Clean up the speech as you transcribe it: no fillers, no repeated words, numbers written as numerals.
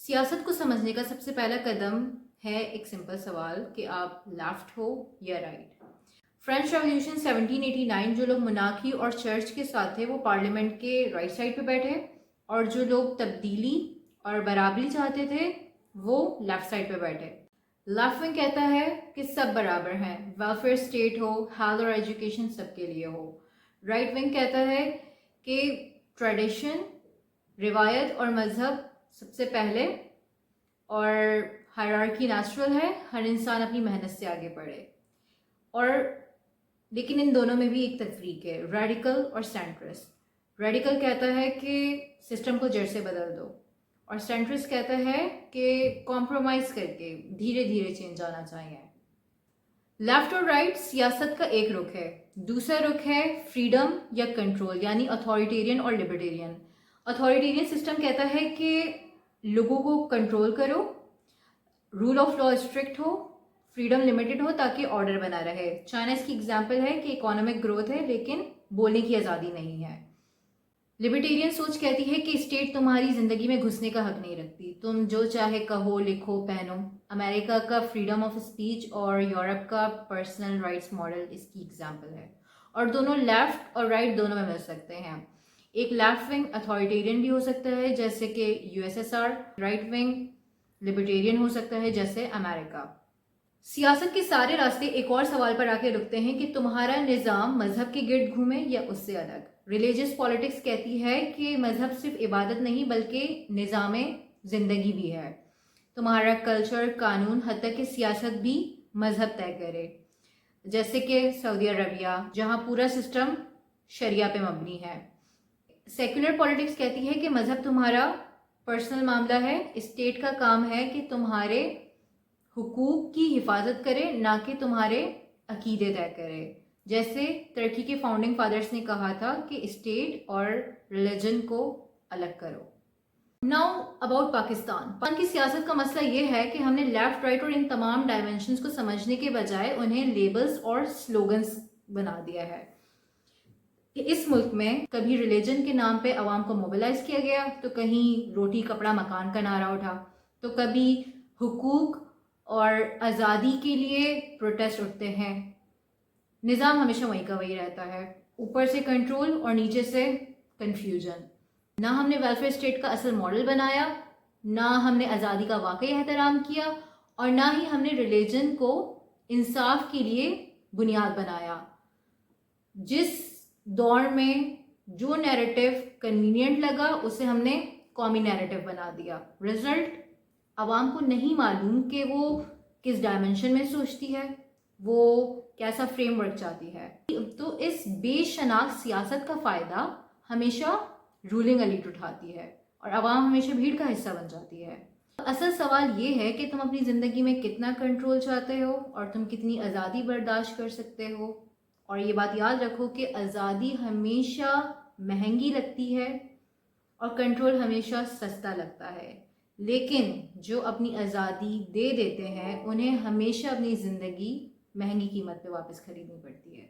سیاست کو سمجھنے کا سب سے پہلا قدم ہے ایک سمپل سوال کہ آپ لیفٹ ہو یا رائٹ. فرینچ ریولیوشن 1789 جو لوگ منارکی اور چرچ کے ساتھ تھے وہ پارلیمنٹ کے رائٹ سائڈ پہ بیٹھے، اور جو لوگ تبدیلی اور برابری چاہتے تھے وہ لیفٹ سائڈ پہ بیٹھے. لیفٹ ونگ کہتا ہے کہ سب برابر ہیں، ویلفیئر اسٹیٹ ہو، ہیلتھ اور ایجوکیشن سب کے لیے ہو. رائٹ ونگ کہتا ہے کہ ٹریڈیشن، روایت اور مذہب سب سے پہلے، اور ہائرارکی نیچرل ہے، ہر انسان اپنی محنت سے آگے بڑھے. اور لیکن ان دونوں میں بھی ایک تفریق ہے، ریڈیکل اور سینٹرسٹ. ریڈیکل کہتا ہے کہ سسٹم کو جڑ سے بدل دو، اور سینٹرسٹ کہتا ہے کہ کمپرومائز کر کے دھیرے دھیرے چینج آنا چاہیے. لیفٹ اور رائٹ سیاست کا ایک رخ ہے. دوسرا رخ ہے فریڈم یا کنٹرول، یعنی اتھارٹیرین اور لبرٹیرین. اتھارٹیرین سسٹم کہتا ہے کہ لوگوں کو کنٹرول کرو، رول آف لا اسٹرکٹ ہو، فریڈم لمیٹڈ ہو تاکہ آرڈر بنا رہے. چائنا اس کی ایگزامپل ہے کہ اکانومک گروتھ ہے لیکن بولنے کی آزادی نہیں ہے. لبرٹیرین سوچ کہتی ہے کہ اسٹیٹ تمہاری زندگی میں گھسنے کا حق نہیں رکھتی، تم جو چاہے کہو، لکھو، پہنو. امریکہ کا فریڈم آف اسپیچ اور یورپ کا پرسنل رائٹس ماڈل اس کی ایگزامپل ہے. اور دونوں لیفٹ اور رائٹ دونوں میں مل سکتے ہیں. ایک لیفٹ ونگ اتھارٹیرین بھی ہو سکتا ہے جیسے کہ USSR، رائٹ ونگ لبرٹیرین ہو سکتا ہے جیسے امریکہ. سیاست کے سارے راستے ایک اور سوال پر آ کے رکتے ہیں کہ تمہارا نظام مذہب کے گرد گھومے یا اس سے الگ. ریلیجس پالیٹکس کہتی ہے کہ مذہب صرف عبادت نہیں بلکہ نظام زندگی بھی ہے. تمہارا کلچر، قانون، حتیٰ کہ سیاست بھی مذہب طے کرے، جیسے کہ سعودی عربیہ جہاں پورا سسٹم شریعہ پہ مبنی ہے. سیکولر پالیٹکس کہتی ہے کہ مذہب تمہارا پرسنل معاملہ ہے، اسٹیٹ کا کام ہے کہ تمہارے حقوق کی حفاظت کرے، نہ کہ تمہارے عقیدے طے کرے. جیسے ترکی کے فاؤنڈنگ فادرز نے کہا تھا کہ اسٹیٹ اور ریلیجن کو الگ کرو. ناؤ اباؤٹ پاکستان کی سیاست کا مسئلہ یہ ہے کہ ہم نے لیفٹ، رائٹ اور ان تمام ڈائمینشنز کو سمجھنے کے بجائے انہیں لیبلز اور سلوگنز بنا دیا ہے. اس ملک میں کبھی ریلیجن کے نام پہ عوام کو موبلائز کیا گیا، تو کہیں روٹی کپڑا مکان کا نعرہ اٹھا، تو کبھی حقوق اور آزادی کے لیے پروٹیسٹ اٹھتے ہیں. نظام ہمیشہ وہیں کا وہی رہتا ہے، اوپر سے کنٹرول اور نیچے سے کنفیوژن. نہ ہم نے ویلفیئر اسٹیٹ کا اصل ماڈل بنایا، نہ ہم نے آزادی کا واقعی احترام کیا، اور نہ ہی ہم نے ریلیجن کو انصاف کے لیے بنیاد بنایا. جس دور میں جو نیریٹو کنوینئنٹ لگا اسے ہم نے قومی نیریٹو بنا دیا. رزلٹ عوام کو نہیں معلوم کہ وہ کس ڈائمنشن میں سوچتی ہے، وہ کیسا فریم ورک چاہتی ہے. تو اس بے شناخت سیاست کا فائدہ ہمیشہ رولنگ ایلیٹ اٹھاتی ہے اور عوام ہمیشہ بھیڑ کا حصہ بن جاتی ہے. اصل سوال یہ ہے کہ تم اپنی زندگی میں کتنا کنٹرول چاہتے ہو اور تم کتنی آزادی برداشت کر سکتے ہو. اور یہ بات یاد رکھو کہ آزادی ہمیشہ مہنگی لگتی ہے اور کنٹرول ہمیشہ سستا لگتا ہے، لیکن جو اپنی آزادی دے دیتے ہیں انہیں ہمیشہ اپنی زندگی مہنگی قیمت پہ واپس خریدنی پڑتی ہے.